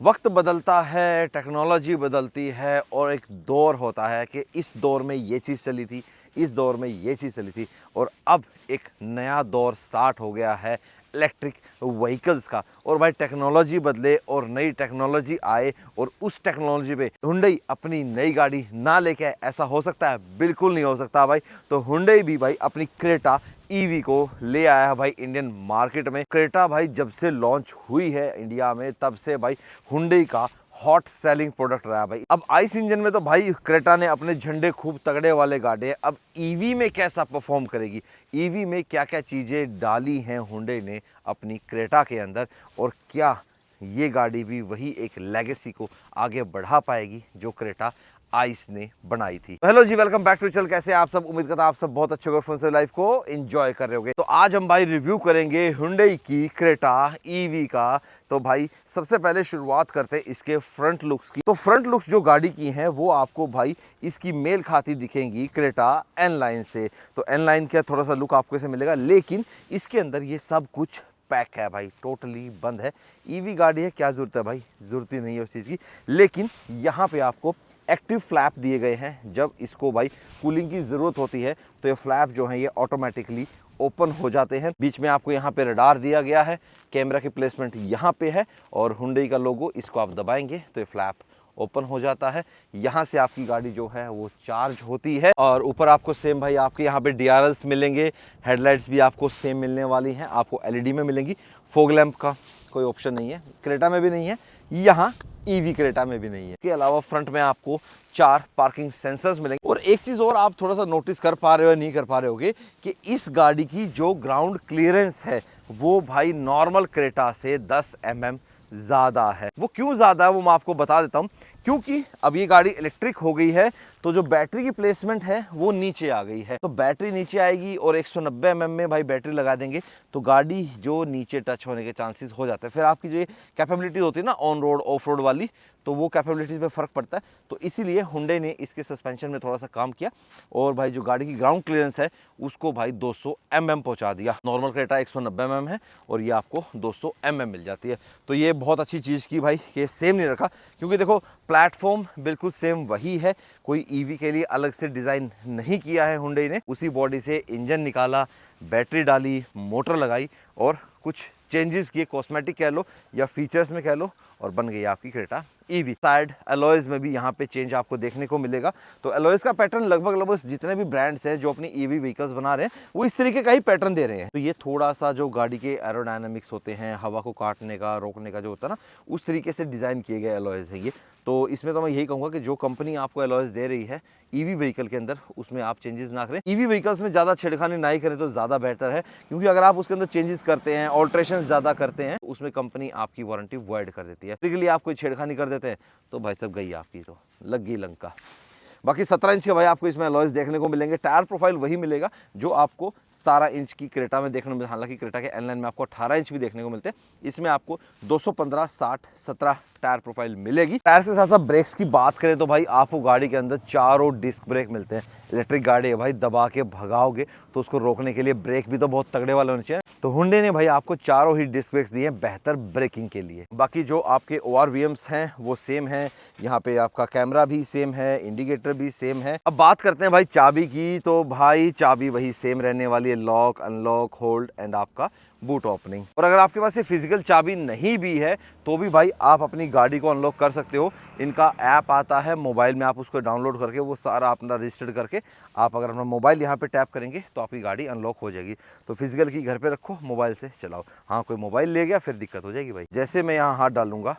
वक्त बदलता है, टेक्नोलॉजी बदलती है और एक दौर होता है कि इस दौर में ये चीज़ चली थी, इस दौर में ये चीज़ चली थी और अब एक नया दौर स्टार्ट हो गया है इलेक्ट्रिक व्हीकल्स का। और भाई टेक्नोलॉजी बदले और नई टेक्नोलॉजी आए और उस टेक्नोलॉजी पे हुंडई अपनी नई गाड़ी ना लेके आए, ऐसा हो सकता है? बिल्कुल नहीं हो सकता भाई। तो हुंडई भी भाई अपनी क्रेटा ईवी को ले आया है भाई इंडियन मार्केट में। क्रेटा भाई जब से लॉन्च हुई है इंडिया में तब से भाई हुंडई का हॉट सेलिंग प्रोडक्ट रहा है भाई। अब आइस इंजन में तो भाई क्रेटा ने अपने झंडे खूब तगड़े वाले गाड़े हैं, अब ईवी में कैसा परफॉर्म करेगी, ईवी में क्या क्या चीज़ें डाली हैं हुंडई ने अपनी क्रेटा के अंदर, और क्या ये गाड़ी भी वही एक लेगेसी को आगे बढ़ा पाएगी जो क्रेटा आइस ने बनाई थी। Hello ji, welcome back to channel. कैसे आप सब? उम्मीद करता आप सब बहुत अच्छे होंगे, फ्रेंड्स लाइफ को एंजॉय कर रहे होंगे। तो आज हम भाई रिव्यू करेंगे हुंडई की क्रेटा ईवी का। तो भाई सबसे पहले शुरुआत करते हैं इसके फ्रंट लुक्स की। तो फ्रंट लुक्स जो गाड़ी की हैं वो आपको भाई इसकी मेल खाती दिखेंगी क्रेटा एन लाइन से। तो एन लाइन का थोड़ा सा लुक आपको इसे मिलेगा, लेकिन इसके अंदर ये सब कुछ पैक है भाई, टोटली बंद है। ईवी गाड़ी है, क्या जरूरत है भाई, जरूरत ही नहीं है उस चीज़ की। लेकिन यहाँ पे आपको एक्टिव फ्लैप दिए गए हैं। जब इसको भाई कूलिंग की ज़रूरत होती है तो ये फ्लैप जो है ये ऑटोमेटिकली ओपन हो जाते हैं। बीच में आपको यहाँ पे रडार दिया गया है, कैमरा की प्लेसमेंट यहाँ पे है और हुंडई का लोगो, इसको आप दबाएंगे तो ये फ्लैप ओपन हो जाता है। यहाँ से आपकी गाड़ी जो है वो चार्ज होती है। और ऊपर आपको सेम भाई आपके यहाँ पे DRLs मिलेंगे, हेडलाइट्स भी आपको सेम मिलने वाली हैं, आपको LED में मिलेंगी। फॉग लैंप का कोई ऑप्शन नहीं है, क्रेटा में भी नहीं है, यहाँ ईवी क्रेटा में भी नहीं है। इसके अलावा फ्रंट में आपको 4 पार्किंग सेंसर्स मिलेंगे। और एक चीज़ और आप थोड़ा सा नोटिस कर पा रहे हो या नहीं कर पा रहे होगे कि इस गाड़ी की जो ग्राउंड क्लियरेंस है वो भाई नॉर्मल क्रेटा से 10 mm ज़्यादा है। वो क्यों ज़्यादा है वो मैं आपको बता देता हूँ। क्योंकि अब ये गाड़ी इलेक्ट्रिक हो गई है तो जो बैटरी की प्लेसमेंट है वो नीचे आ गई है। तो बैटरी नीचे आएगी और 190 mm में भाई बैटरी लगा देंगे तो गाड़ी जो नीचे टच होने के चांसेस हो जाते हैं। फिर आपकी जो ये कैपेबिलिटी होती है ना ऑन रोड ऑफ रोड वाली, तो वो कैपेबिलिटीज़ में फ़र्क पड़ता है। तो इसीलिए हुंडई ने इसके सस्पेंशन में थोड़ा सा काम किया और भाई जो गाड़ी की ग्राउंड क्लियरेंस है उसको भाई 200 mm पहुंचा दिया। नॉर्मल क्रेटा 190 mm है और ये आपको 200 mm मिल जाती है। तो ये बहुत अच्छी चीज़ की भाई कि सेम नहीं रखा, क्योंकि देखो प्लेटफॉर्म बिल्कुल सेम वही है, कोई ईवी के लिए अलग से डिज़ाइन नहीं किया है हुंडई ने। उसी बॉडी से इंजन निकाला, बैटरी डाली, मोटर लगाई और कुछ चेंजेस किए, कॉस्मेटिक कह लो या फीचर्स में कह लो, और बन गई आपकी क्रेटा ईवी। साइड अलॉयज में भी यहाँ पे चेंज आपको देखने को मिलेगा। तो अलॉयज का पैटर्न लगभग जितने भी ब्रांड्स हैं जो अपनी ईवी व्हीकल्स बना रहे हैं वो इस तरीके का ही पैटर्न दे रहे हैं। तो ये थोड़ा सा जो गाड़ी के एरोडायनामिक्स होते हैं, हवा को काटने का, रोकने का जो होता है ना, उस तरीके से डिज़ाइन किए गए अलॉयज है ये। तो इसमें तो मैं यही कहूँगा कि जो कंपनी आपको अलॉयज दे रही है ईवी व्हीकल के अंदर उसमें आप चेंजेस ना करें। ईवी व्हीकल्स में ज़्यादा छेड़खानी ना ही करें तो ज़्यादा बेहतर है, क्योंकि अगर आप उसके अंदर चेंजेस करते हैं, ऑल्ट्रेशन ज़्यादा करते हैं, उसमें कंपनी आपकी वारंटी वॉइड कर देती है। इसके लिए आप कोई छेड़खानी कर देते हैं तो भाई सब गई आपकी, तो लग गई लंका। बाकी 17 इंच के भाई आपको इसमें अलॉयज देखने को मिलेंगे। टायर प्रोफाइल वही मिलेगा जो आपको 17 इंच की क्रेटा में देखने को मिलता है। हालांकि क्रेटा के एन लाइन में आपको 18 इंच भी देखने को मिलते हैं, इसमें आपको 215, 60, 17 टायर प्रोफाइल मिलेगी। टायर के साथ साथ ब्रेक्स की बात करें तो भाई आपको गाड़ी के अंदर चारों डिस्क ब्रेक मिलते हैं। इलेक्ट्रिक गाड़ी है भाई, दबा के भगाओगे तो उसको रोकने के लिए ब्रेक भी तो बहुत तगड़े वाले होने चाहिए। तो हुंडई ने भाई आपको चारों ही डिस्क ब्रेक्स दिए हैं बेहतर ब्रेकिंग के लिए। बाकी जो आपके ORVMs हैं वो सेम है, यहाँ पे आपका कैमरा भी सेम है, इंडिकेटर भी सेम है। अब बात करते हैं भाई चाबी की। तो भाई चाबी वही सेम रहने वाली है, लॉक, अनलॉक, होल्ड एंड आपका बूट ओपनिंग। और अगर आपके पास ये फिजिकल चाबी नहीं भी है तो भी भाई आप अपनी गाड़ी को अनलॉक कर सकते हो। इनका ऐप आता है मोबाइल में, आप उसको डाउनलोड करके वो सारा अपना रजिस्टर्ड करके आप अगर अपना मोबाइल यहाँ पे टैप करेंगे तो आपकी गाड़ी अनलॉक हो जाएगी। तो फिजिकल की घर पे रखो, मोबाइल से चलाओ। हाँ, कोई मोबाइल ले गया फिर दिक्कत हो जाएगी भाई। जैसे मैं यहाँ हाथ डालूंगा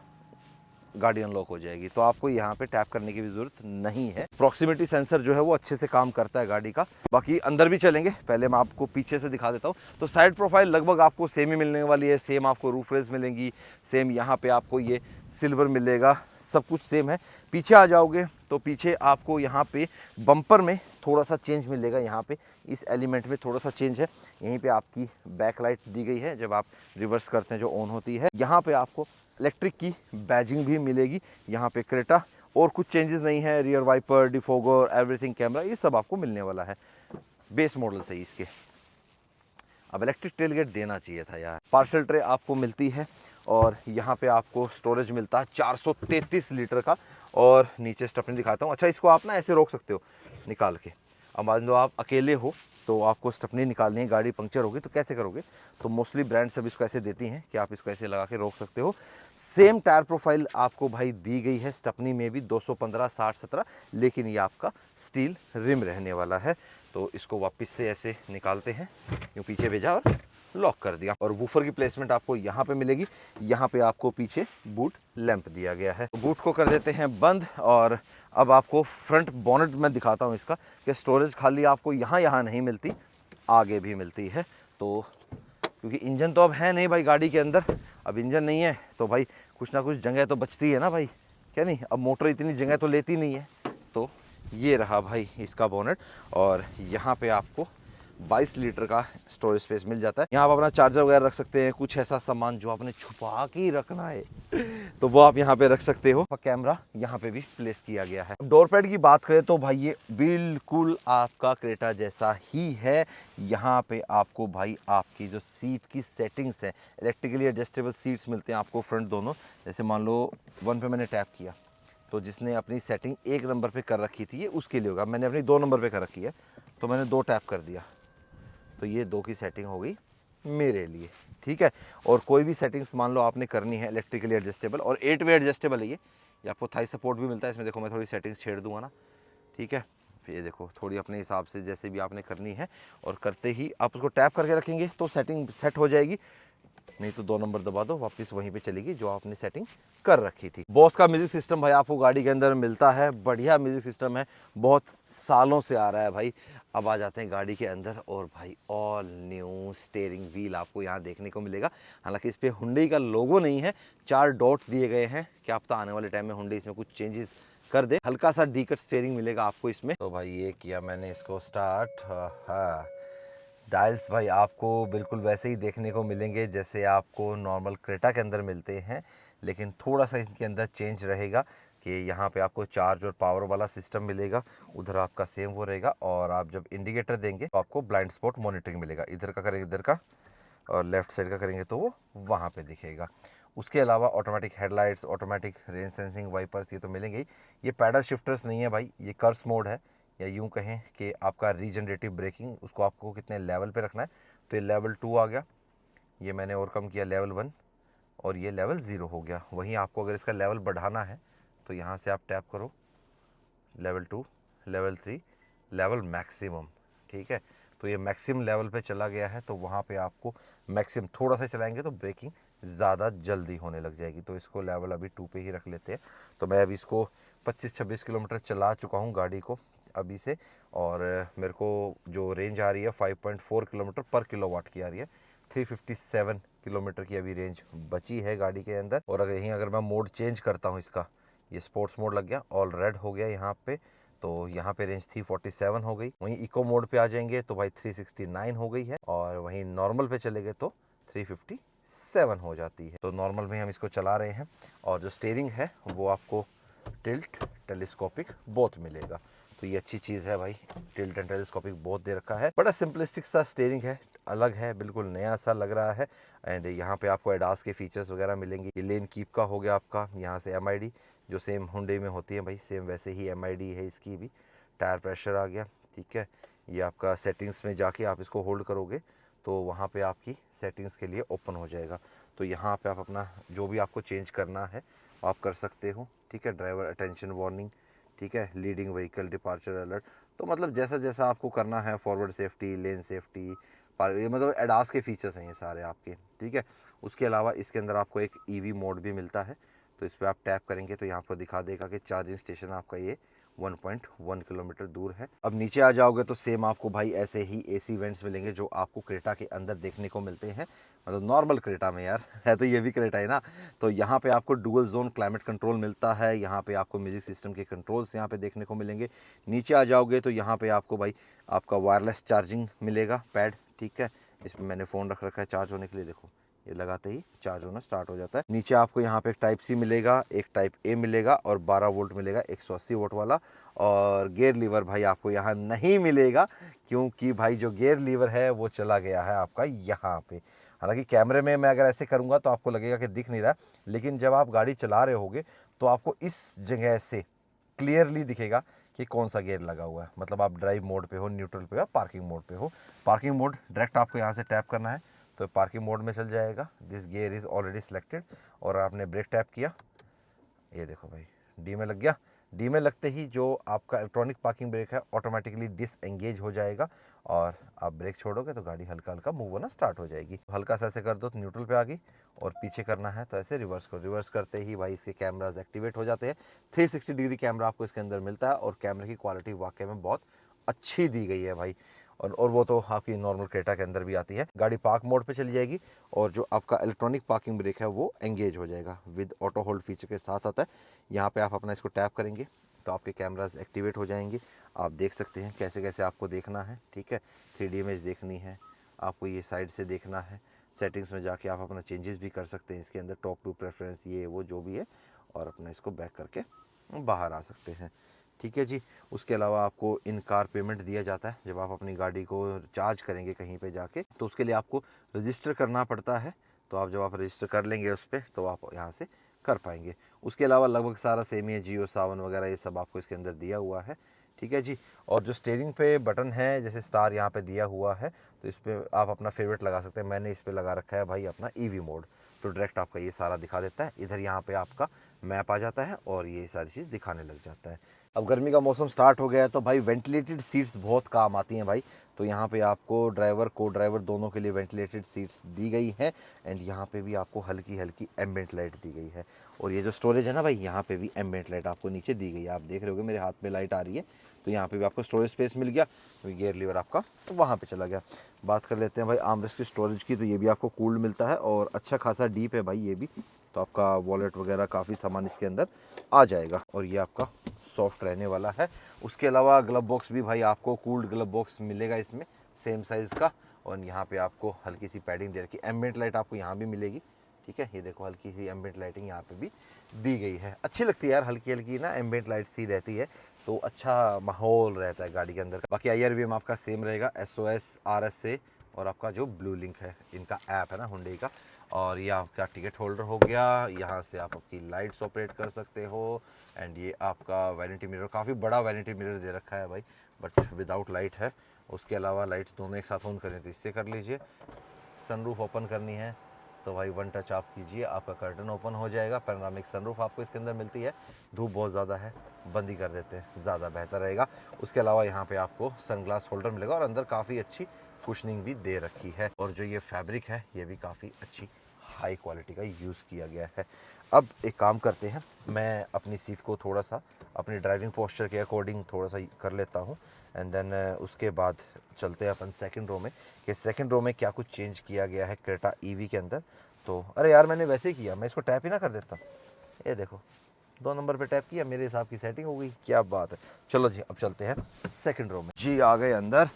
गाड़ी अनलॉक हो जाएगी, तो आपको यहाँ पे टैप करने की भी जरूरत नहीं है। प्रॉक्सिमिटी सेंसर जो है वो अच्छे से काम करता है गाड़ी का। बाकी अंदर भी चलेंगे, पहले मैं आपको पीछे से दिखा देता हूँ। तो साइड प्रोफाइल लगभग आपको सेम ही मिलने वाली है, सेम आपको रूफ रेस मिलेंगी, सेम यहाँ पे आपको ये सिल्वर मिलेगा, सब कुछ सेम है। पीछे आ जाओगे तो पीछे आपको यहाँ पे बम्पर में थोड़ा सा चेंज मिलेगा, यहाँ पे इस एलिमेंट में थोड़ा सा चेंज है। यहीं पे आपकी बैक लाइट दी गई है, जब आप रिवर्स करते हैं जो ऑन होती है। यहाँ पे आपको इलेक्ट्रिक की बैजिंग भी मिलेगी, यहाँ पे क्रेटा। और कुछ चेंजेस नहीं है, rear wiper, defogger, everything, camera, ये सब आपको मिलने वाला है बेस मॉडल से ही इसके। अब इलेक्ट्रिक टेलगेट देना चाहिए था यार। पार्सल ट्रे आपको मिलती है और यहाँ पे आपको स्टोरेज मिलता है 433 लीटर का। और नीचे स्टेपनी दिखाता हूँ। अच्छा, इसको आप ना ऐसे रोक सकते हो निकाल के। अब मान लो आप अकेले हो तो आपको स्टेपनी निकालनी है, गाड़ी पंक्चर होगी तो कैसे करोगे, तो मोस्टली ब्रांड सब इसको ऐसे देती हैं कि आप इसको ऐसे लगा के रोक सकते हो। सेम टायर प्रोफाइल आपको भाई दी गई है स्टेपनी में भी 215 60 17, लेकिन ये आपका स्टील रिम रहने वाला है। तो इसको वापस से ऐसे निकालते हैं, यूँ पीछे भेजा और लॉक कर दिया। और वूफर की प्लेसमेंट आपको यहाँ पे मिलेगी। यहाँ पे आपको पीछे बूट लैंप दिया गया है। बूट को कर देते हैं बंद। और अब आपको फ्रंट बोनेट में दिखाता हूँ इसका कि स्टोरेज खाली आपको यहाँ नहीं मिलती, आगे भी मिलती है। तो क्योंकि इंजन तो अब है नहीं भाई गाड़ी के अंदर, अब इंजन नहीं है तो भाई कुछ ना कुछ जगह तो बचती है ना भाई, क्या नहीं। अब मोटर इतनी जगह तो लेती नहीं है। तो ये रहा भाई इसका बोनेट। और यहाँ पे आपको 22 लीटर का स्टोरेज स्पेस मिल जाता है। यहाँ आप अपना चार्जर वगैरह रख सकते हैं, कुछ ऐसा सामान जो आपने छुपा के ही रखना है तो वो आप यहाँ पे रख सकते हो। कैमरा यहाँ पे भी प्लेस किया गया है। डोर पैड की बात करें तो भाई ये बिल्कुल आपका क्रेटा जैसा ही है। यहाँ पे आपको भाई आपकी जो सीट की सेटिंग्स है, इलेक्ट्रिकली एडजस्टेबल सीट्स मिलते हैं आपको फ्रंट दोनों। जैसे मान लो 1 पे मैंने टैप किया तो जिसने अपनी सेटिंग 1 नंबर पे कर रखी थी ये उसके लिए होगा। मैंने अपनी 2 नंबर पे कर रखी है तो मैंने 2 टैप कर दिया तो ये 2 की सेटिंग हो गई मेरे लिए, ठीक है। और कोई भी सेटिंग्स मान लो आपने करनी है इलेक्ट्रिकली एडजस्टेबल, और 8 वे एडजस्टेबल है ये आपको थाई सपोर्ट भी मिलता है इसमें। देखो मैं थोड़ी सेटिंग्स छेड़ दूंगा ना, ठीक है। फिर ये देखो थोड़ी अपने हिसाब से जैसे भी आपने करनी है, और करते ही आप उसको टैप करके रखेंगे तो सेटिंग सेट हो जाएगी। नहीं तो 2 नंबर दबा दो, वापस वहीं पे चलेगी जो आपने सेटिंग कर रखी थी। बॉस का म्यूजिक सिस्टम भाई आपको गाड़ी के अंदर मिलता है, बढ़िया म्यूजिक सिस्टम है, बहुत सालों से आ रहा है भाई। अब आ जाते हैं गाड़ी के अंदर, और भाई ऑल न्यू स्टीयरिंग व्हील आपको यहाँ देखने को मिलेगा। हालांकि इस पर हुंडई का लोगो नहीं है, 4 डॉट्स दिए गए हैं। क्या पता आने वाले टाइम में हुंडई इसमें कुछ चेंजेस कर दे। हल्का सा डी कट स्टीयरिंग मिलेगा आपको इसमें। तो भाई ये किया मैंने इसको स्टार्ट। हाँ, डायल्स भाई आपको बिल्कुल वैसे ही देखने को मिलेंगे जैसे आपको नॉर्मल क्रेटा के अंदर मिलते हैं, लेकिन थोड़ा सा इनके अंदर चेंज रहेगा कि यहाँ पे आपको चार्ज और पावर वाला सिस्टम मिलेगा, उधर आपका सेम वो रहेगा। और आप जब इंडिकेटर देंगे तो आपको ब्लाइंड स्पॉट मॉनिटरिंग मिलेगा, इधर का करेंगे इधर का, और लेफ्ट साइड का करेंगे तो वो वहाँ पे दिखेगा। उसके अलावा automatic headlights, automatic rain sensing wipers ये तो मिलेंगे ही। ये पैडल शिफ्टर्स नहीं है भाई, ये कर्स मोड है, या यूँ कहें कि आपका रीजनरेटिव ब्रेकिंग, उसको आपको कितने लेवल पे रखना है। तो ये लेवल 2 आ गया, ये मैंने ओवरकम किया लेवल 1, और ये लेवल 0 हो गया। वहीं आपको अगर इसका लेवल बढ़ाना है तो यहाँ से आप टैप करो, लेवल 2, लेवल 3, लेवल मैक्सिमम, ठीक है। तो ये मैक्सिमम लेवल पे चला गया है, तो वहाँ पे आपको मैक्सिमम थोड़ा सा चलाएंगे तो ब्रेकिंग ज़्यादा जल्दी होने लग जाएगी। तो इसको लेवल अभी 2 पे ही रख लेते हैं। तो मैं अभी इसको 25-26 किलोमीटर चला चुका हूँ गाड़ी को अभी से, और मेरे को जो रेंज आ रही है 5.4 किलोमीटर पर किलोवाट की आ रही है। 357 किलोमीटर की अभी रेंज बची है गाड़ी के अंदर। और अगर मैं मोड चेंज करता हूँ इसका, ये स्पोर्ट्स मोड लग गया, ऑल रेड हो गया यहाँ पे, तो यहाँ पे रेंज 347 हो गई। वहीं इको मोड पे आ जाएंगे तो भाई 369 हो गई है, और वहीं नॉर्मल पे चले गए तो 357 हो जाती है। तो नॉर्मल में हम इसको चला रहे हैं। और जो स्टीयरिंग है वो आपको टिल्ट टेलीस्कोपिक बोथ मिलेगा, तो ये अच्छी चीज़ है भाई। Tilt and telescopic both they रखा है। बड़ा सिंपलिस्टिक सा स्टीयरिंग है, अलग है, बिल्कुल नया सा लग रहा है। एंड यहाँ पे आपको एडास के फीचर्स वगैरह मिलेंगे। ये लेन कीप का हो गया आपका, यहाँ से MID जो सेम हुंडई में होती है भाई, सेम वैसे ही MID है इसकी भी। टायर प्रेशर आ गया, ठीक है। ये आपका सेटिंग्स में जाके आप इसको होल्ड करोगे तो वहाँ पे आपकी सेटिंग्स के लिए ओपन हो जाएगा। तो यहाँ पे आप अपना जो भी आपको चेंज करना है आप कर सकते हो, ठीक है। ड्राइवर अटेंशन वार्निंग, ठीक है। लीडिंग व्हीकल डिपार्चर अलर्ट, तो मतलब जैसा जैसा आपको करना है, फॉरवर्ड सेफ्टी, लेन सेफ्टी, ये मतलब एडास के फीचर्स हैं ये सारे आपके, ठीक है। उसके अलावा इसके अंदर आपको एक EV मोड भी मिलता है, तो इस पर आप टैप करेंगे तो यहाँ पर दिखा देगा कि चार्जिंग स्टेशन आपका ये 1.1 किलोमीटर दूर है। अब नीचे आ जाओगे तो सेम आपको भाई ऐसे ही AC वेंट्स मिलेंगे जो आपको क्रेटा के अंदर देखने को मिलते हैं, मतलब नॉर्मल क्रेटा में यार है तो ये भी क्रेटा है ना। तो यहाँ पे आपको डुअल जोन क्लाइमेट कंट्रोल मिलता है, यहाँ पे आपको म्यूजिक सिस्टम के कंट्रोल्स यहाँ पे देखने को मिलेंगे। नीचे आ जाओगे तो यहाँ पे आपको भाई आपका वायरलेस चार्जिंग मिलेगा पैड, ठीक है। इसमें मैंने फ़ोन रख रखा है चार्ज होने के लिए, देखो ये लगाते ही चार्ज होना स्टार्ट हो जाता है। नीचे आपको यहाँ पे एक टाइप C मिलेगा, एक टाइप A मिलेगा, और 12 वोल्ट मिलेगा 180 वोल्ट वाला। और गियर लीवर भाई आपको यहाँ नहीं मिलेगा, क्योंकि भाई जो गियर लीवर है वो चला गया है आपका यहाँ पे। हालांकि कैमरे में मैं अगर ऐसे करूँगा तो आपको लगेगा कि दिख नहीं रहा, लेकिन जब आप गाड़ी चला रहे होगे तो आपको इस जगह से क्लियरली दिखेगा कि कौन सा गियर लगा हुआ है। मतलब आप ड्राइव मोड पे हो, न्यूट्रल पे हो, पार्किंग मोड पे हो। पार्किंग मोड डायरेक्ट आपको यहाँ से टैप करना है तो पार्किंग मोड में चल जाएगा। This gear is already selected, और आपने ब्रेक टैप किया, ये देखो भाई डी में लग गया। डी में लगते ही जो आपका इलेक्ट्रॉनिक पार्किंग ब्रेक है ऑटोमेटिकली डिसएंगेज हो जाएगा, और आप ब्रेक छोड़ोगे तो गाड़ी हल्का हल्का मूव होना स्टार्ट हो जाएगी। हल्का सा ऐसे कर दो तो न्यूट्रल पे आ गई, और पीछे करना है तो ऐसे रिवर्स करो। रिवर्स करते ही भाई इसके कैमराज एक्टिवेट हो जाते हैं। 360 डिग्री कैमरा आपको इसके अंदर मिलता है, और कैमरे की क्वालिटी वाकई में बहुत अच्छी दी गई है भाई। और वो तो आपकी नॉर्मल क्रेटा के अंदर भी आती है। गाड़ी पार्क मोड पे चली जाएगी, और जो आपका इलेक्ट्रॉनिक पार्किंग ब्रेक है वो एंगेज हो जाएगा विद ऑटो होल्ड फीचर के साथ आता है। यहाँ पे आप अपना इसको टैप करेंगे तो आपके कैमराज एक्टिवेट हो जाएंगे। आप देख सकते हैं कैसे कैसे आपको देखना है, ठीक है। 3D इमेज देखनी है आपको, ये साइड से देखना है। सेटिंग्स में जाके आप अपना चेंजेस भी कर सकते हैं इसके अंदर, टॉप टू प्रेफरेंस ये वो जो भी है, और अपना इसको बैक करके बाहर आ सकते हैं, ठीक है जी। उसके अलावा आपको इन कार पेमेंट दिया जाता है। जब आप अपनी गाड़ी को चार्ज करेंगे कहीं पे जाके तो उसके लिए आपको रजिस्टर करना पड़ता है। तो आप जब आप रजिस्टर कर लेंगे उस पर तो आप यहाँ से कर पाएंगे। उसके अलावा लगभग सारा सेम ही है, जियो सावन वगैरह ये सब आपको इसके अंदर दिया हुआ है, ठीक है जी। और जो स्टीयरिंग पे बटन है जैसे स्टार यहाँ पे दिया हुआ है, तो इस पर आप अपना फेवरेट लगा सकते हैं। मैंने इस पर लगा रखा है भाई अपना ईवी मोड, तो डायरेक्ट आपका ये सारा दिखा देता है। इधर यहाँ पे आपका मैप आ जाता है और ये सारी चीज़ दिखाने लग जाता है। अब गर्मी का मौसम स्टार्ट हो गया है तो भाई वेंटिलेटेड सीट्स बहुत काम आती हैं भाई। तो यहाँ पे आपको ड्राइवर को ड्राइवर दोनों के लिए वेंटिलेटेड सीट्स दी गई हैं, एंड यहाँ पे भी आपको हल्की हल्की एम्बिएंट लाइट दी गई है। और ये जो स्टोरेज है ना भाई, यहाँ पे भी एम्बिएंट लाइट आपको नीचे दी गई है। आप देख रहे होगे मेरे हाथ में लाइट आ रही है, तो यहाँ पे भी आपको स्टोरेज स्पेस मिल गया। गियर लीवर आपका तो वहाँ पे चला गया। बात कर लेते हैं भाई आर्मरेस्ट की स्टोरेज की, तो ये भी आपको कूल्ड मिलता है और अच्छा खासा डीप है भाई ये भी। तो आपका वॉलेट वगैरह काफ़ी सामान इसके अंदर आ जाएगा, और ये आपका सॉफ्ट रहने वाला है। उसके अलावा ग्लव बॉक्स भी भाई आपको कूल्ड ग्लव बॉक्स मिलेगा इसमें, सेम साइज़ का। और यहाँ पे आपको हल्की सी पैडिंग दे रखी है। एम्बिएंट लाइट आपको यहाँ भी मिलेगी, ठीक है। ये देखो हल्की सी एम्बिएंट लाइटिंग यहाँ पे भी दी गई है। अच्छी लगती है यार, हल्की हल्की ना एम्बिएंट लाइट सी रहती है तो अच्छा माहौल रहता है गाड़ी के अंदर। बाकी IRVM आपका सेम रहेगा, SOS RSA और आपका जो ब्लू लिंक है इनका ऐप है ना हुंडई का। और ये आपका टिकट होल्डर हो गया, यहाँ से आप आपकी लाइट्स ऑपरेट कर सकते हो। एंड ये आपका वैनिटी मिरर, काफ़ी बड़ा वैनिटी मिरर दे रखा है भाई, बट विदाउट लाइट है। उसके अलावा लाइट्स दोनों एक साथ ऑन करें तो इससे कर लीजिए। सनरूफ ओपन करनी है तो भाई वन टच आप कीजिए, आपका कर्टन ओपन हो जाएगा। पैनोरामिक सनरूफ आपको इसके अंदर मिलती है। धूप बहुत ज़्यादा है, बंद ही कर देते हैं, ज़्यादा बेहतर रहेगा। उसके अलावा यहाँ पे आपको सनग्लास होल्डर मिलेगा, और अंदर काफ़ी अच्छी कुशनिंग भी दे रखी है। और जो ये फैब्रिक है ये भी काफ़ी अच्छी हाई क्वालिटी का यूज़ किया गया है। अब एक काम करते हैं, मैं अपनी सीट को थोड़ा सा अपनी ड्राइविंग पोस्चर के अकॉर्डिंग थोड़ा सा कर लेता हूँ, एंड देन उसके बाद चलते हैं अपन सेकंड रो में कि सेकंड रो में क्या कुछ चेंज किया गया है क्रेटा ईवी के अंदर। तो अरे यार मैंने वैसे ही किया, मैं इसको टैप ही ना कर देता। ये देखो 2 नंबर पे टैप किया, मेरे हिसाब की सेटिंग हो गई, क्या बात है। चलो जी अब चलते हैं सेकंड रो में जी। आ गए अंदर,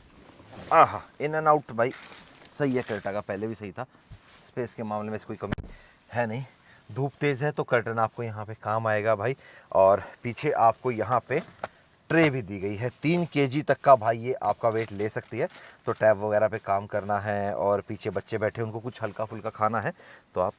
आहा इन एंड आउट भाई सही है क्रेटा का, पहले भी सही था। स्पेस के मामले में कोई कमी है नहीं। धूप तेज़ है तो कर्टन आपको यहाँ पे काम आएगा भाई। और पीछे आपको यहाँ पे ट्रे भी दी गई है, 3 kg तक का भाई ये आपका वेट ले सकती है। तो टैब वगैरह पे काम करना है और पीछे बच्चे बैठे उनको कुछ हल्का फुल्का खाना है तो आप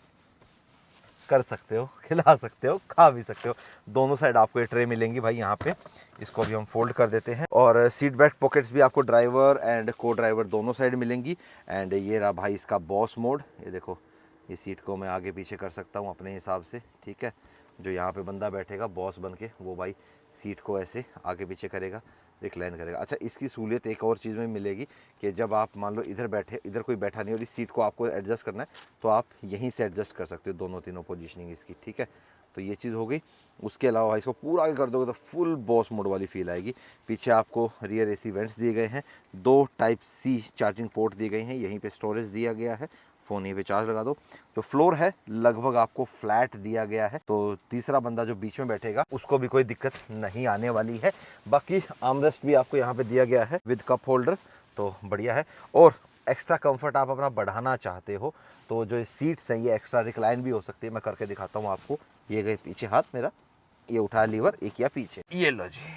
कर सकते हो, खिला सकते हो, खा भी सकते हो। दोनों साइड आपको ये ट्रे मिलेंगी भाई यहाँ पे। इसको भी हम फोल्ड कर देते हैं। और सीट बेल्ट पॉकेट्स भी आपको ड्राइवर एंड को ड्राइवर दोनों साइड मिलेंगी। एंड ये रहा भाई इसका बॉस मोड, ये देखो ये सीट को मैं आगे पीछे कर सकता हूँ अपने हिसाब से, ठीक है। जो यहाँ पे बंदा बैठेगा बॉस बन के वो भाई सीट को ऐसे आगे पीछे करेगा, रिक्लाइन करेगा। अच्छा इसकी सहूलियत एक और चीज़ में मिलेगी कि जब आप मान लो इधर बैठे, इधर कोई बैठा नहीं और इस सीट को आपको एडजस्ट करना है तो आप यहीं से एडजस्ट कर सकते हो, दोनों तीनों पोजीशनिंग इसकी, ठीक है। तो ये चीज़ हो गई। उसके अलावा इसको पूरा आगे कर दोगे तो फुल बॉस मोड वाली फील आएगी। पीछे आपको रियर AC वेंट्स दिए गए हैं, 2 Type-C चार्जिंग पोर्ट दिए गए हैं, यहीं पे स्टोरेज दिया गया है, फ़ोन यहीं पे चार्ज लगा दो। जो फ्लोर है लगभग आपको फ्लैट दिया गया है, तो तीसरा बंदा जो बीच में बैठेगा उसको भी कोई दिक्कत नहीं आने वाली है। बाकी आर्मरेस्ट भी आपको यहाँ पे दिया गया है विद कप होल्डर, तो बढ़िया है। और एक्स्ट्रा कंफर्ट आप अपना बढ़ाना चाहते हो तो जो सीट्स हैं ये एक्स्ट्रा रिक्लाइन भी हो सकती है। मैं करके दिखाता हूँ आपको। ये गए पीछे हाथ मेरा, ये उठाया लीवर, एक या पीछे, ये लो जी,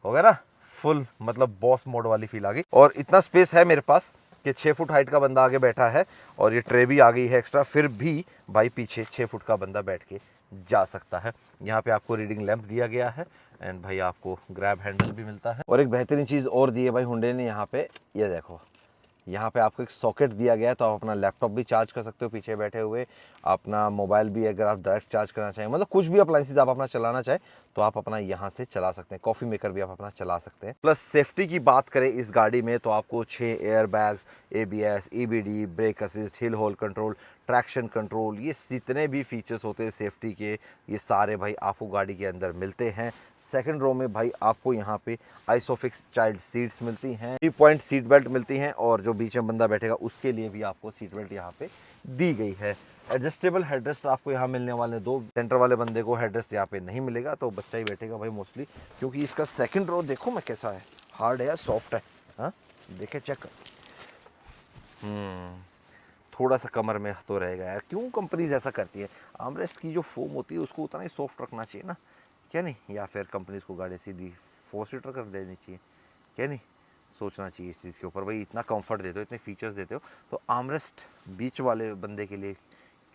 हो गया ना फुल, मतलब बॉस मोड वाली फील आ गई। और इतना स्पेस है मेरे पास कि 6 फुट हाइट का बंदा आगे बैठा है और ये ट्रे भी आ गई है एक्स्ट्रा, फिर भी भाई पीछे 6 फुट का बंदा बैठ के जा सकता है। यहाँ पे आपको रीडिंग लैंप दिया गया है एंड भाई आपको ग्रैब हैंडल भी मिलता है। और एक बेहतरीन चीज़ और दी है भाई हुंडई ने यहाँ पे, ये देखो यहाँ पे आपको एक सॉकेट दिया गया है, तो आप अपना लैपटॉप भी चार्ज कर सकते हो पीछे बैठे हुए, अपना मोबाइल भी अगर आप डायरेक्ट चार्ज करना चाहें, मतलब कुछ भी अप्लाइंसेस आप अपना चलाना चाहें तो आप अपना यहाँ से चला सकते हैं। कॉफ़ी मेकर भी आप अपना चला सकते हैं। प्लस सेफ्टी की बात करें इस गाड़ी में तो आपको 6 air bags, ABS, EBD, brake assist, hill hold control, traction control, ये जितने भी फीचर्स होते हैं सेफ्टी के, ये सारे भाई आपको गाड़ी के अंदर मिलते हैं। सेकंड रो में भाई आपको यहाँ पे आइसोफिक्स चाइल्ड सीट्स मिलती हैं, 3 पॉइंट सीट बेल्ट मिलती हैं और जो बीच में बंदा बैठेगा उसके लिए भी आपको सीट बेल्ट यहाँ पे दी गई है। एडजस्टेबल हेडरेस्ट आपको यहाँ मिलने वाले दो, सेंटर वाले बंदे को हेडरेस्ट यहाँ पे नहीं मिलेगा, तो बच्चा ही बैठेगा भाई मोस्टली, क्योंकि इसका सेकंड रो देखो मैं कैसा है, हार्ड है या सॉफ्ट है, हाँ देखे चेक। थोड़ा सा कमर में तो रहेगा यार, क्यों कंपनीज ऐसा करती है, आर्मरेस्ट की जो फोम होती है उसको उतना ही सॉफ्ट रखना चाहिए ना, क्या नहीं, या फिर कंपनीज को गाड़ी सीधी 4 सीटर कर देनी चाहिए, क्या नहीं, सोचना चाहिए इस चीज़ के ऊपर। भाई इतना कंफर्ट देते हो, इतने फीचर्स देते हो, तो आर्मरेस्ट बीच वाले बंदे के लिए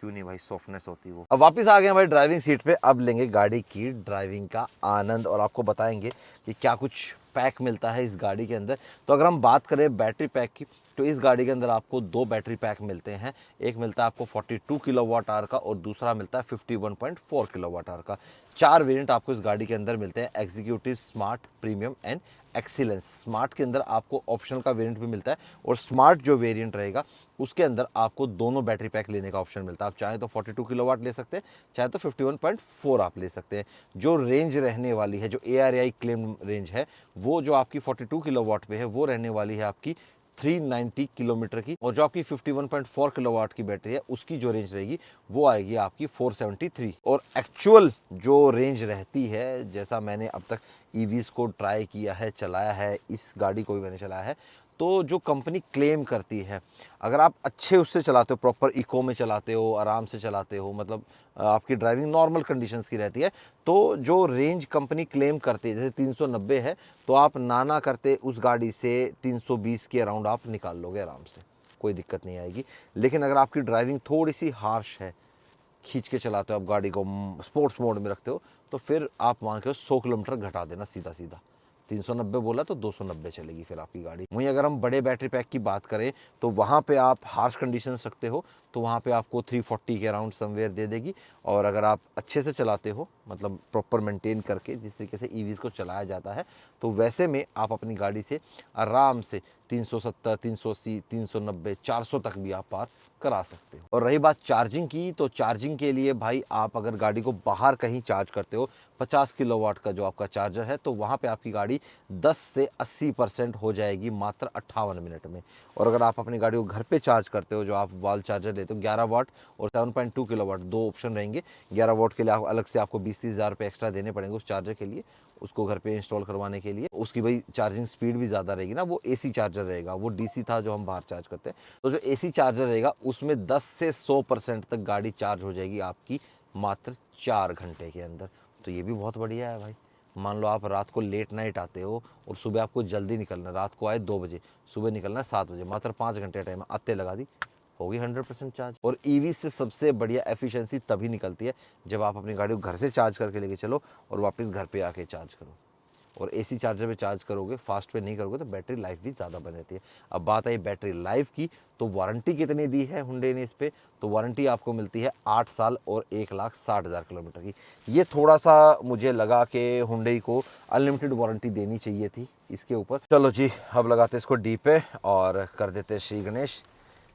क्यों नहीं भाई, सॉफ्टनेस होती वो। अब वापस आ गए भाई ड्राइविंग सीट पे, अब लेंगे गाड़ी की ड्राइविंग का आनंद और आपको बताएंगे कि क्या कुछ पैक मिलता है इस गाड़ी के अंदर। तो अगर हम बात करें बैटरी पैक की, तो इस गाड़ी के अंदर आपको 2 बैटरी पैक मिलते हैं। एक मिलता है आपको 42 किलोवाट आवर का और दूसरा मिलता है 51.4 किलोवाट आवर का। 4 वेरिएंट आपको इस गाड़ी के अंदर मिलते हैं, executive, smart, premium and excellence. Smart के अंदर आपको ऑप्शनल का वेरिएंट भी मिलता है और स्मार्ट जो वेरिएंट रहेगा उसके अंदर आपको दोनों बैटरी पैक लेने का ऑप्शन मिलता है। आप चाहे तो 42 किलोवाट ले सकते हैं, चाहे तो 51.4 आप ले सकते हैं। जो रेंज रहने वाली है, जो ARAI क्लेम रेंज है, वो जो आपकी 42 किलोवाट पे है वो रहने वाली है आपकी 390 किलोमीटर की, और जो आपकी 51.4 किलोवाट की बैटरी है उसकी जो रेंज रहेगी वो आएगी आपकी 473। और एक्चुअल जो रेंज रहती है, जैसा मैंने अब तक EVs को ट्राई किया है, चलाया है, इस गाड़ी को भी मैंने चलाया है, तो जो कंपनी क्लेम करती है, अगर आप अच्छे उससे चलाते हो, प्रॉपर इको में चलाते हो, आराम से चलाते हो, मतलब आपकी ड्राइविंग नॉर्मल कंडीशंस की रहती है, तो जो रेंज कंपनी क्लेम करती है, जैसे 390 है, तो आप ना करते उस गाड़ी से 320 के अराउंड आप निकाल लोगे आराम से, कोई दिक्कत नहीं आएगी। लेकिन अगर आपकी ड्राइविंग थोड़ी सी हार्श है, खींच के चलाते हो आप गाड़ी को, स्पोर्ट्स मोड में रखते हो, तो फिर आप मान के 100 किलोमीटर घटा देना सीधा सीधा। 390 बोला तो 290 चलेगी फिर आपकी गाड़ी। वहीं अगर हम बड़े बैटरी पैक की बात करें तो वहाँ पे आप हार्श कंडीशन रखते हो तो वहाँ पे आपको 340 के अराउंड समवेयर दे देगी। और अगर आप अच्छे से चलाते हो, मतलब प्रॉपर मेंटेन करके, जिस तरीके से EVs को चलाया जाता है, तो वैसे में आप अपनी गाड़ी से आराम से 370, 380, 390, 400 तक भी आप पार करा सकते हो। और रही बात चार्जिंग की, तो चार्जिंग के लिए भाई आप अगर गाड़ी को बाहर कहीं चार्ज करते हो, 50 किलोवाट का जो आपका चार्जर है, तो वहाँ पे आपकी गाड़ी 10 से 80% हो जाएगी मात्र 58 मिनट में। और अगर आप अपनी गाड़ी को घर पे चार्ज करते हो, जो आप वॉल चार्जर लेते हो, 11 वाट और 7.2 किलोवाट, 2 ऑप्शन रहेंगे। 11 वाट के लिए आप अलग से आपको 20-30 हज़ार रुपये एक्स्ट्रा देने पड़ेंगे उस चार्जर के लिए, उसको घर पे इंस्टॉल करवाने के लिए। उसकी भाई चार्जिंग स्पीड भी ज़्यादा रहेगी ना, वो AC चार्जर रहेगा, वो DC था जो हम बाहर चार्ज करते हैं। तो जो AC चार्जर रहेगा उसमें 10 से 100% तक गाड़ी चार्ज हो जाएगी आपकी मात्र 4 घंटे के अंदर। तो ये भी बहुत बढ़िया है भाई। मान लो आप रात को लेट नाइट आते हो और सुबह आपको जल्दी निकलना है, रात को आए 2 बजे, सुबह निकलना है 7 बजे, मात्र 5 घंटे टाइम आते लगा दी, होगी 100% चार्ज। और EV से सबसे बढ़िया एफिशिएंसी तभी निकलती है जब आप अपनी गाड़ी को घर से चार्ज करके लेके चलो और वापस घर पे आके चार्ज करो। और AC चार्जर पे चार्ज करोगे, फास्ट पे नहीं करोगे, तो बैटरी लाइफ भी ज़्यादा बनी रहती है। अब बात आई बैटरी लाइफ की, तो वारंटी कितनी दी है हुंडई ने इस पे, तो वारंटी आपको मिलती है 8 साल और 1,60,000 किलोमीटर की। ये थोड़ा सा मुझे लगा कि हुंडई को अनलिमिटेड वारंटी देनी चाहिए थी इसके ऊपर। चलो जी, अब लगाते इसको डी पे और कर देते श्री गणेश।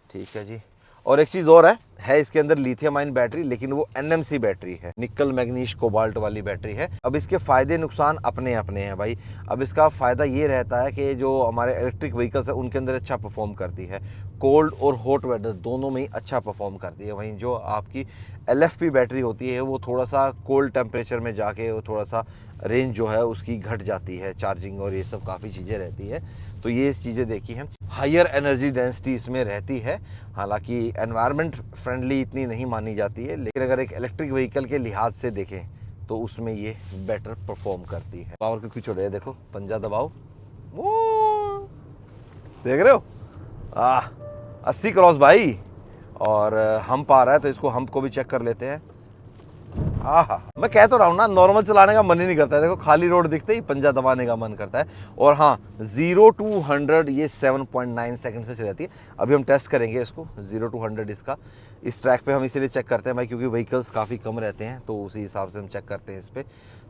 ठीक है जी। और एक चीज़ और है इसके अंदर लिथियम आयन बैटरी, लेकिन वो NMC बैटरी है, निकल मैग्नीज कोबाल्ट वाली बैटरी है। अब इसके फ़ायदे नुकसान अपने अपने हैं भाई। अब इसका फ़ायदा ये रहता है कि जो हमारे इलेक्ट्रिक व्हीकल्स है उनके अंदर अच्छा परफॉर्म करती है, कोल्ड और हॉट वेदर दोनों में ही अच्छा परफॉर्म करती है। वहीं जो आपकी LFP बैटरी होती है वो थोड़ा सा कोल्ड टेम्परेचर में जाके वो थोड़ा सा रेंज जो है उसकी घट जाती है, चार्जिंग और ये सब काफ़ी चीज़ें रहती है। तो ये चीज़ें देखी हैं, हायर एनर्जी डेंसिटी इसमें रहती है। हालांकि एनवायरनमेंट फ्रेंडली इतनी नहीं मानी जाती है, लेकिन अगर एक इलेक्ट्रिक व्हीकल के लिहाज से देखें तो उसमें ये बेटर परफॉर्म करती है। पावर क्यों छोड़ रहे हैं, देखो पंजा दबाओ, वो देख रहे हो, 80 क्रॉस भाई, और हम्प आ रहा है तो इसको हम्प को भी चेक कर लेते हैं। हाँ, मैं कह तो रहा हूँ ना, नॉर्मल चलाने का मन ही नहीं करता है। देखो खाली रोड दिखते ही पंजा दबाने का मन करता है। और हाँ, 0 to 100 ये 7.9 सेकंड्स में चल जाती है। अभी हम टेस्ट करेंगे इसको 0 to 100 इसका। इस ट्रैक पे हम इसीलिए चेक करते हैं भाई, क्योंकि व्हीकल्स काफ़ी कम रहते हैं, तो उसी हिसाब से हम चेक करते हैं इस पर।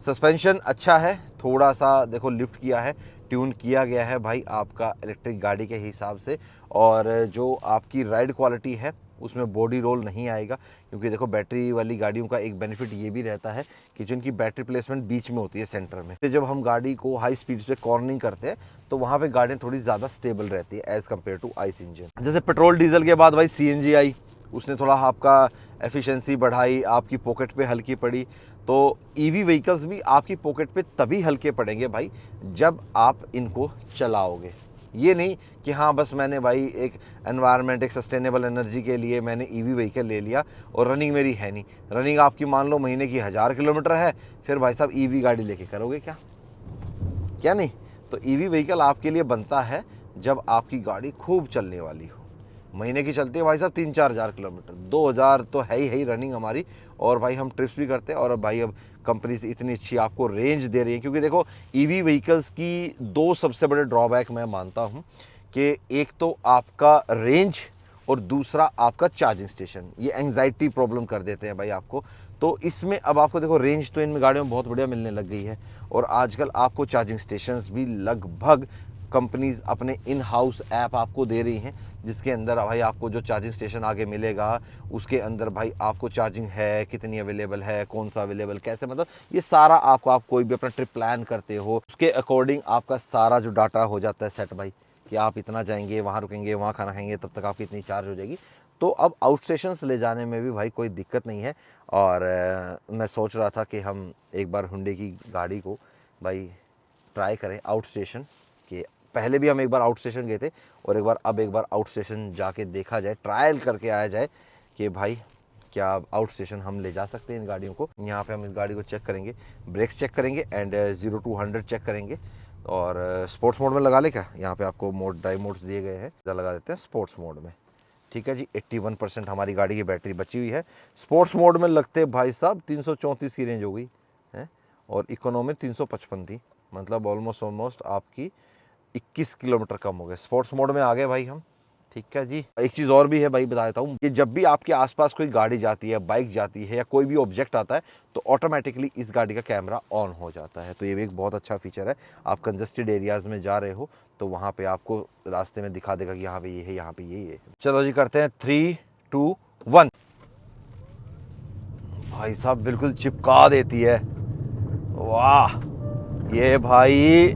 सस्पेंशन अच्छा है, थोड़ा सा देखो लिफ्ट किया है, ट्यून किया गया है भाई आपका इलेक्ट्रिक गाड़ी के हिसाब से। और जो आपकी राइड क्वालिटी है उसमें बॉडी रोल नहीं आएगा, क्योंकि देखो बैटरी वाली गाड़ियों का एक बेनिफिट ये भी रहता है कि जिनकी बैटरी प्लेसमेंट बीच में होती है, सेंटर में, तो जब हम गाड़ी को हाई स्पीड पे कॉर्निंग करते हैं तो वहाँ पे गाड़ियाँ थोड़ी ज़्यादा स्टेबल रहती है as compare to ICE engine. जैसे पेट्रोल डीजल के बाद भाई CNG आई, उसने थोड़ा आपका एफिशिएंसी बढ़ाई, आपकी पॉकेट पे हल्की पड़ी। तो EV व्हीकल्स भी आपकी पॉकेट पे तभी हल्के पड़ेंगे भाई जब आप इनको चलाओगे। ये नहीं कि हाँ बस मैंने भाई एक एनवायरनमेंट, एक सस्टेनेबल एनर्जी के लिए मैंने EV व्हीकल ले लिया और रनिंग मेरी है नहीं। रनिंग आपकी मान लो महीने की 1000 किलोमीटर है, फिर भाई साहब EV गाड़ी लेके करोगे क्या? क्या नहीं? तो EV व्हीकल आपके लिए बनता है जब आपकी गाड़ी खूब चलने वाली हो। महीने की चलती है भाई साहब 3-4 हज़ार किलोमीटर, 2000 तो है ही रनिंग हमारी। और भाई हम ट्रिप्स भी करते हैं। और भाई अब कंपनी से इतनी अच्छी आपको रेंज दे रही है, क्योंकि देखो EV व्हीकल्स की 2 सबसे बड़े ड्रॉबैक मैं मानता हूँ कि एक तो आपका रेंज और दूसरा आपका चार्जिंग स्टेशन। ये एंग्जाइटी प्रॉब्लम कर देते हैं भाई आपको। तो इसमें अब आपको देखो रेंज तो इन गाड़ियों में बहुत बढ़िया मिलने लग गई है, और आजकल आपको चार्जिंग स्टेशंस भी लगभग कंपनीज अपने इन हाउस ऐप आपको दे रही हैं, जिसके अंदर भाई आपको जो चार्जिंग स्टेशन आगे मिलेगा उसके अंदर भाई आपको चार्जिंग है, कितनी अवेलेबल है, कौन सा अवेलेबल, कैसे, मतलब ये सारा आपको, आप कोई भी अपना ट्रिप प्लान करते हो उसके अकॉर्डिंग आपका सारा जो डाटा हो जाता है सेट भाई, कि आप इतना जाएंगे, वहाँ रुकेंगे, वहाँ खाना खाएंगे, तब तक आपकी इतनी चार्ज हो जाएगी। तो अब आउट स्टेशंस ले जाने में भी भाई कोई दिक्कत नहीं है। और मैं सोच रहा था कि हम एक बार हुंडई की गाड़ी को भाई ट्राई करें आउट स्टेशन के। पहले भी हम एक बार आउट स्टेशन गए थे, और एक बार आउट स्टेशन जाके देखा जाए, ट्रायल करके आया जाए कि भाई क्या आउट स्टेशन हम ले जा सकते हैं इन गाड़ियों को। यहाँ पे हम इस गाड़ी को चेक करेंगे, ब्रेक्स चेक करेंगे एंड 0 to 100 चेक करेंगे। और स्पोर्ट्स मोड में लगा ले क्या? यहाँ पे आपको मोड, ड्राइव मोड्स दिए गए हैं, लगा देते हैं स्पोर्ट्स मोड में। ठीक है जी, 81% हमारी गाड़ी की बैटरी बची हुई है। स्पोर्ट्स मोड में लगते भाई साहब 334 की रेंज हो गई है, और इकोनॉमी 355 थी, मतलब ऑलमोस्ट आपकी 21 किलोमीटर कम हो गए। स्पोर्ट्स मोड में आ गए भाई हम। ठीक है जी। एक चीज़ और भी है भाई, बता देता हूँ कि जब भी आपके आसपास कोई गाड़ी जाती है, बाइक जाती है, या कोई भी ऑब्जेक्ट आता है, तो ऑटोमेटिकली इस गाड़ी का कैमरा ऑन हो जाता है। तो ये भी एक बहुत अच्छा फीचर है। आप कंजस्टेड एरियाज़ में जा रहे हो तो वहाँ पे आपको रास्ते में दिखा देगा कि यहाँ पे ये है, यहाँ पे ये है। चलो जी, करते हैं 3, 2, 1। भाई साहब बिल्कुल चिपका देती है, वाह। ये भाई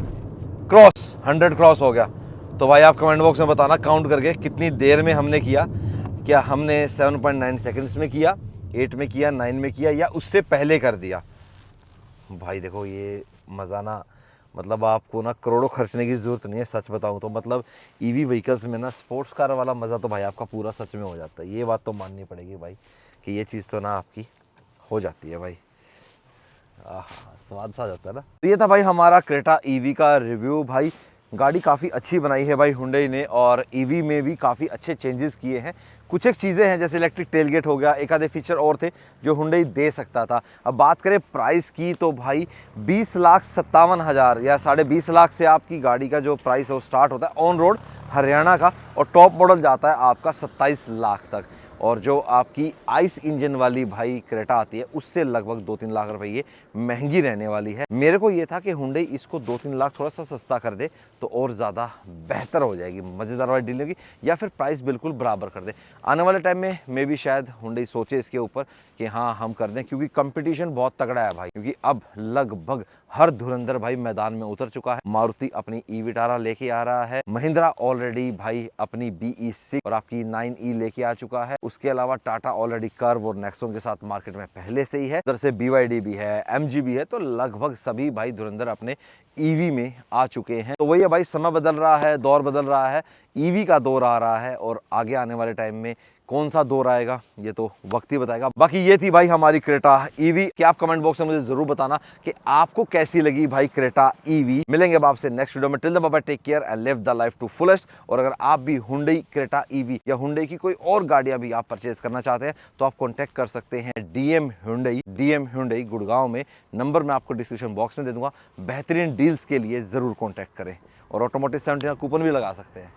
क्रॉस 100 क्रॉस हो गया। तो भाई आप कमेंट बॉक्स में बताना काउंट करके कितनी देर में हमने किया। क्या हमने 7.9 सेकंड्स में किया, 8 में किया, 9 में किया, या उससे पहले कर दिया? भाई देखो ये मज़ा ना, मतलब आपको ना करोड़ों खर्चने की ज़रूरत नहीं है। सच बताऊं तो मतलब EV व्हीकल्स में ना स्पोर्ट्स कार वाला मज़ा तो भाई आपका पूरा सच में हो जाता है। ये बात तो माननी पड़ेगी भाई कि ये चीज़ तो ना आपकी हो जाती है भाई। स्वाद सा जाता है ना। तो ये था भाई हमारा क्रेटा EV का रिव्यू। भाई गाड़ी काफ़ी अच्छी बनाई है भाई हुंडई ने, और EV में भी काफ़ी अच्छे चेंजेस किए हैं। कुछ एक चीज़ें हैं जैसे इलेक्ट्रिक टेलगेट हो गया, एक आधे फीचर और थे जो हुंडई दे सकता था। अब बात करें प्राइस की तो भाई 20,57,000 या 20.5 लाख से आपकी गाड़ी का जो प्राइस है वो स्टार्ट होता है ऑन रोड हरियाणा का, और टॉप मॉडल जाता है आपका 27 लाख तक। और जो आपकी आइस इंजन वाली भाई क्रेटा आती है उससे लगभग 2-3 लाख रुपए ये महंगी रहने वाली है। मेरे को ये था कि हुंडई इसको 2-3 लाख थोड़ा सा सस्ता कर दे तो और ज़्यादा बेहतर हो जाएगी, मज़ेदार वाली डील होगी, या फिर प्राइस बिल्कुल बराबर कर दे। आने वाले टाइम में मे भी शायद हुंडई सोचे इसके ऊपर कि हाँ हम कर दें, क्योंकि कंपटीशन बहुत तगड़ा है भाई। क्योंकि अब लगभग हर धुरंधर भाई मैदान में उतर चुका है। मारुति अपनी E-Vitara लेके आ रहा है, महिंद्रा ऑलरेडी भाई अपनी BE6 और आपकी 9e लेके आ चुका है। उसके अलावा टाटा ऑलरेडी कर्व और नेक्सॉन के साथ मार्केट में पहले से ही है। उधर से BYD भी है, MG भी है, तो लगभग सभी भाई धुरंधर अपने EV में आ चुके हैं। तो वही है भाई, समय बदल रहा है, दौर बदल रहा है, EV का दौर आ रहा है, और आगे आने वाले टाइम में कौन सा दौर आएगा ये तो वक्त ही बताएगा। बाकी ये थी भाई हमारी क्रेटा ईवी कि आप कमेंट बॉक्स में मुझे जरूर बताना कि आपको कैसी लगी भाई क्रेटा ईवी। मिलेंगे अब आपसे नेक्स्ट वीडियो में। Till then bye bye, take care and live the life to fullest. और अगर आप भी हुंडई क्रेटा ईवी या हुंडई की कोई और गाड़ियां भी आप परचेज करना चाहते हैं तो आप कॉन्टैक्ट कर सकते हैं डीएम हुंडई गुड़गांव में। नंबर मैं आपको डिस्क्रिप्शन बॉक्स में दे दूंगा। बेहतरीन डील्स के लिए जरूर कॉन्टैक्ट करें और ऑटोमोटिव 70 का कूपन भी लगा सकते हैं।